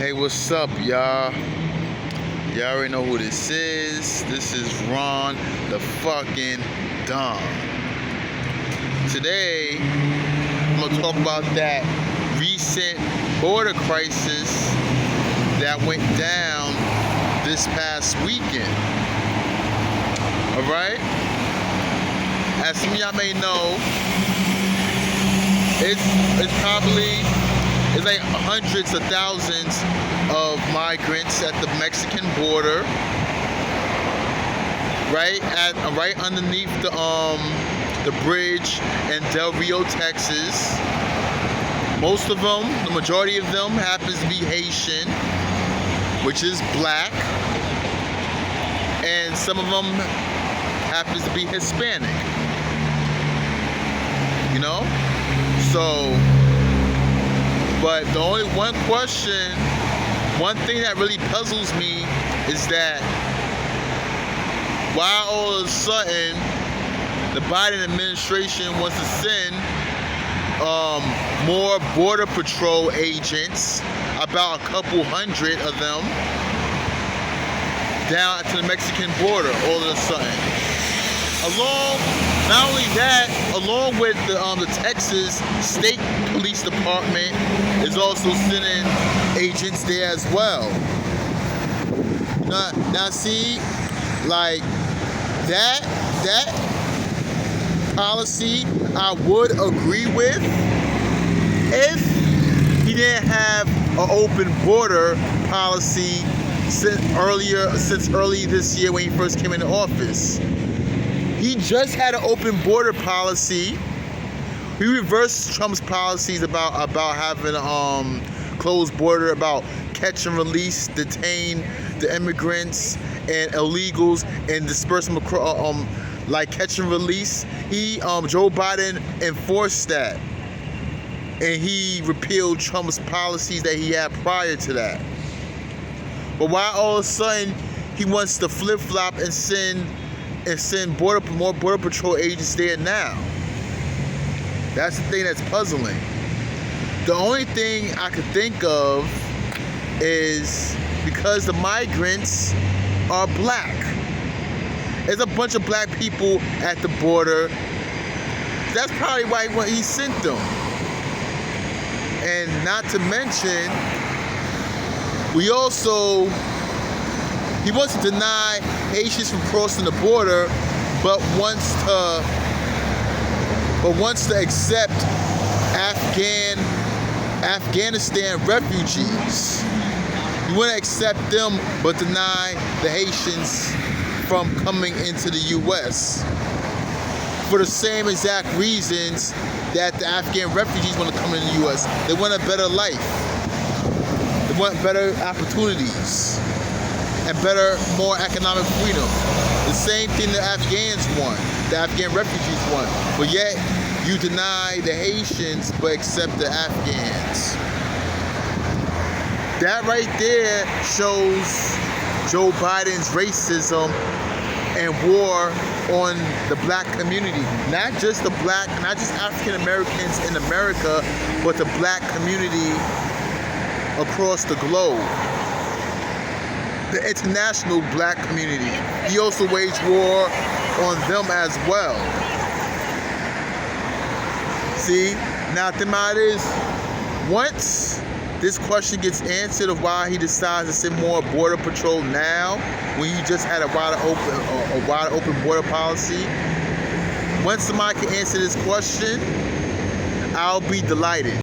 Hey, what's up, y'all? Y'all already know who this is. This is Ron, the fucking Don. Today, I'm gonna talk about that recent border crisis that went down this past weekend. Alright? As some of y'all may know, it's like hundreds of thousands of migrants at the Mexican border, right underneath the bridge in Del Rio, Texas. Most of them, the majority of them, happens to be Haitian, which is black, and some of them happens to be Hispanic. You know, so. But the only one thing that really puzzles me is that why all of a sudden the Biden administration wants to send more Border Patrol agents, about a couple hundred of them, down to the Mexican border all of a sudden. Not only that, along with the Texas State Police Department is also sending agents there as well. Now see, like that policy I would agree with if he didn't have an open border policy since early this year when he first came into office. He just had an open border policy. He reversed Trump's policies about having closed border, about catch and release, detain the immigrants and illegals and disperse them across, like catch and release. Joe Biden enforced that, and he repealed Trump's policies that he had prior to that. But why all of a sudden he wants to flip-flop and send more Border Patrol agents there now? That's the thing that's puzzling. The only thing I could think of is because the migrants are black. There's a bunch of black people at the border. That's probably why he sent them. And not to mention, he wants to deny Haitians from crossing the border, but wants to accept Afghanistan refugees. You want to accept them, but deny the Haitians from coming into the U.S. for the same exact reasons that the Afghan refugees want to come into the U.S. They want a better life. They want better opportunities and more economic freedom. The same thing the Afghans want, the Afghan refugees want. But yet, you deny the Haitians but accept the Afghans. That right there shows Joe Biden's racism and war on the black community. Not just African Americans in America, but the black community across the globe. The international black community. He also waged war on them as well. See, now the thing about it is, once this question gets answered of why he decides to send more Border Patrol now, when you just had a wide open border policy, once somebody can answer this question, I'll be delighted.